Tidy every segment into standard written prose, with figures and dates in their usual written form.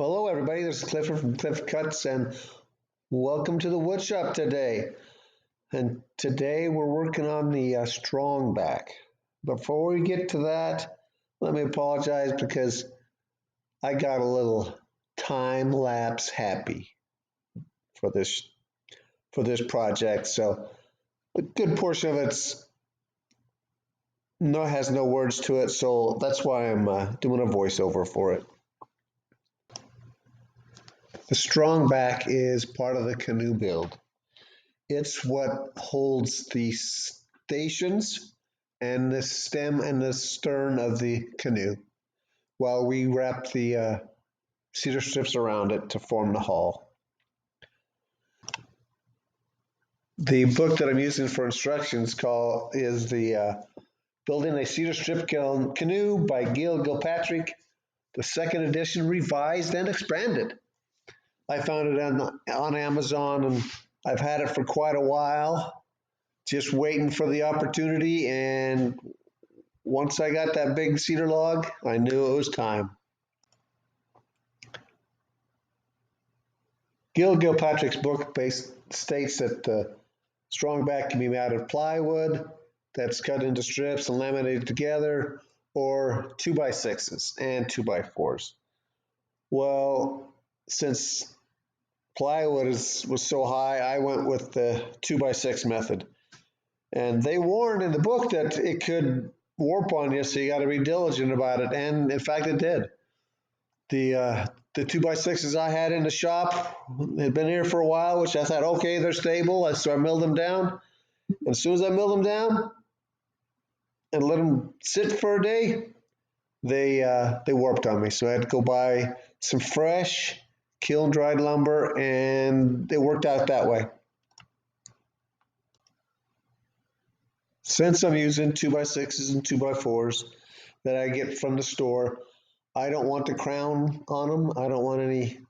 Well, hello, everybody. This is Clifford from Cliff Cuts, and welcome to the wood shop today. And today we're working on the strongback. Before we get to that, let me apologize because I got a little time lapse happy for this project. So a good portion of it's has no words to it, so that's why I'm doing a voiceover for it. The strongback is part of the canoe build. It's what holds the stations and the stem and the stern of the canoe while we wrap the cedar strips around it to form the hull. The book that I'm using for instructions is the Building a Cedar Strip Canoe by Gail Gilpatrick, the second edition, revised and expanded. I found it on Amazon, and I've had it for quite a while, just waiting for the opportunity. And once I got that big cedar log, I knew it was time. Gail Gilpatrick's book states that the strongback can be made out of plywood that's cut into strips and laminated together, or 2x6s and 2x4s. Well, since plywood was so high, I went with the 2x6 method. And they warned in the book that it could warp on you, so you got to be diligent about it. And in fact, it did. The 2x6s I had in the shop had been here for a while, which I thought, okay, they're stable. So I milled them down. And as soon as I milled them down and let them sit for a day, they warped on me. So I had to go buy some fresh kiln dried lumber, and it worked out that way. Since I'm using 2x6s and 2x4s that I get from the store, I don't want the crown on them. I don't want any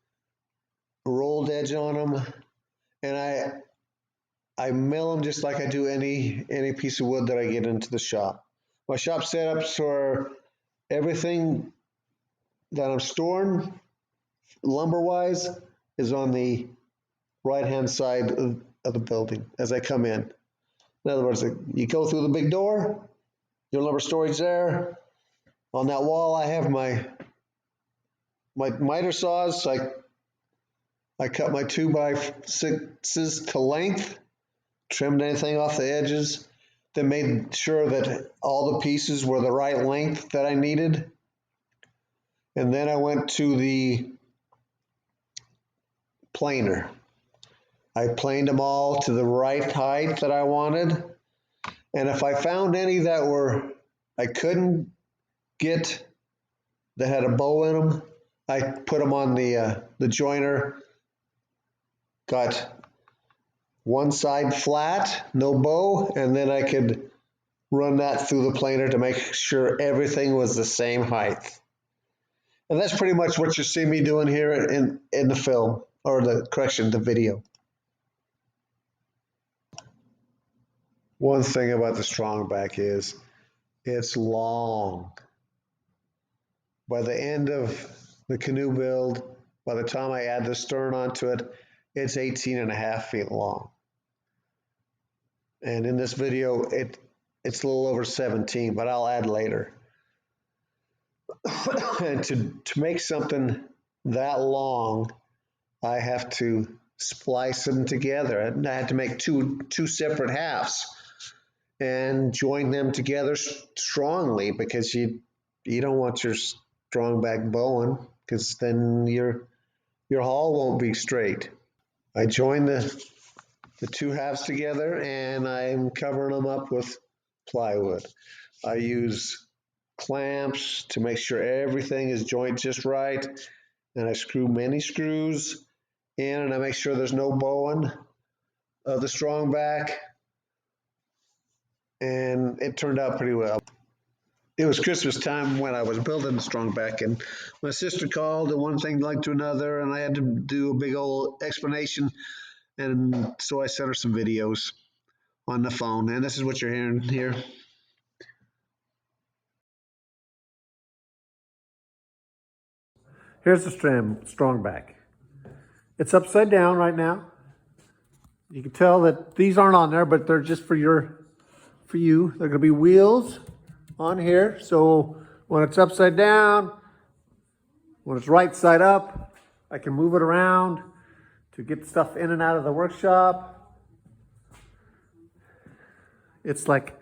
rolled edge on them. And I mill them just like I do any piece of wood that I get into the shop. My shop setups for everything that I'm storing lumber-wise is on the right-hand side of the building as I come in. In other words, you go through the big door, your lumber storage there. On that wall, I have my miter saws. I cut my 2x6s to length, trimmed anything off the edges, then made sure that all the pieces were the right length that I needed. And then I went to the planer. I planed them all to the right height that I wanted. And if I found any that I couldn't get that had a bow in them, I put them on the joiner. Got one side flat, no bow, and then I could run that through the planer to make sure everything was the same height. And that's pretty much what you see me doing here in the film, or the video. One thing about the strongback is it's long. By the end of the canoe build, by the time I add the stern onto it, it's 18.5 feet long. And in this video, it's a little over 17, but I'll add later. And to make something that long, I have to splice them together. And I had to make two separate halves and join them together strongly, because you don't want your strongback bowing, because then your hull won't be straight. I join the two halves together, and I'm covering them up with plywood. I use clamps to make sure everything is jointed just right, and I screw many screws in, and I make sure there's no bowing of the strongback, and it turned out pretty well. It was Christmas time when I was building the strongback, and my sister called, and one thing led to another, and I had to do a big old explanation, and so I sent her some videos on the phone, and this is what you're hearing here. Here's the strong back. It's upside down right now. You can tell that these aren't on there, but they're just for you. They're going to be wheels on here. So when it's upside down, when it's right side up, I can move it around to get stuff in and out of the workshop. It's like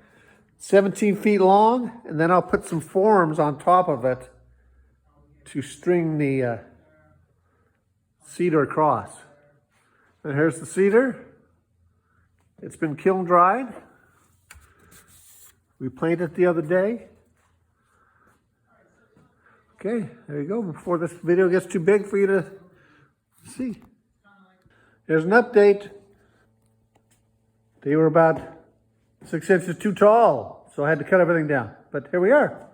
17 feet long, and then I'll put some forms on top of it to string the cedar across. And here's the cedar. It's been kiln dried. We planted it the other day. Okay, there you go. Before this video gets too big for you to see. Here's an update. They were about 6 inches too tall, so I had to cut everything down. But here we are.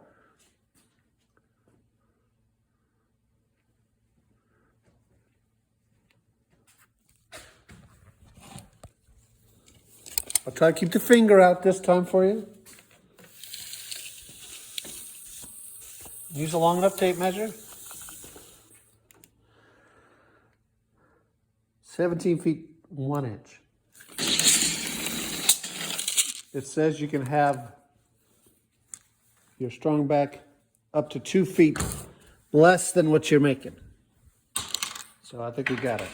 I'll try to keep the finger out this time for you. Use a long enough tape measure. 17 feet 1 inch. It says you can have your strong back up to 2 feet less than what you're making. So I think we got it.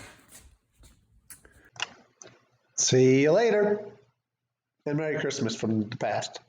See you later. And Merry Christmas from the past.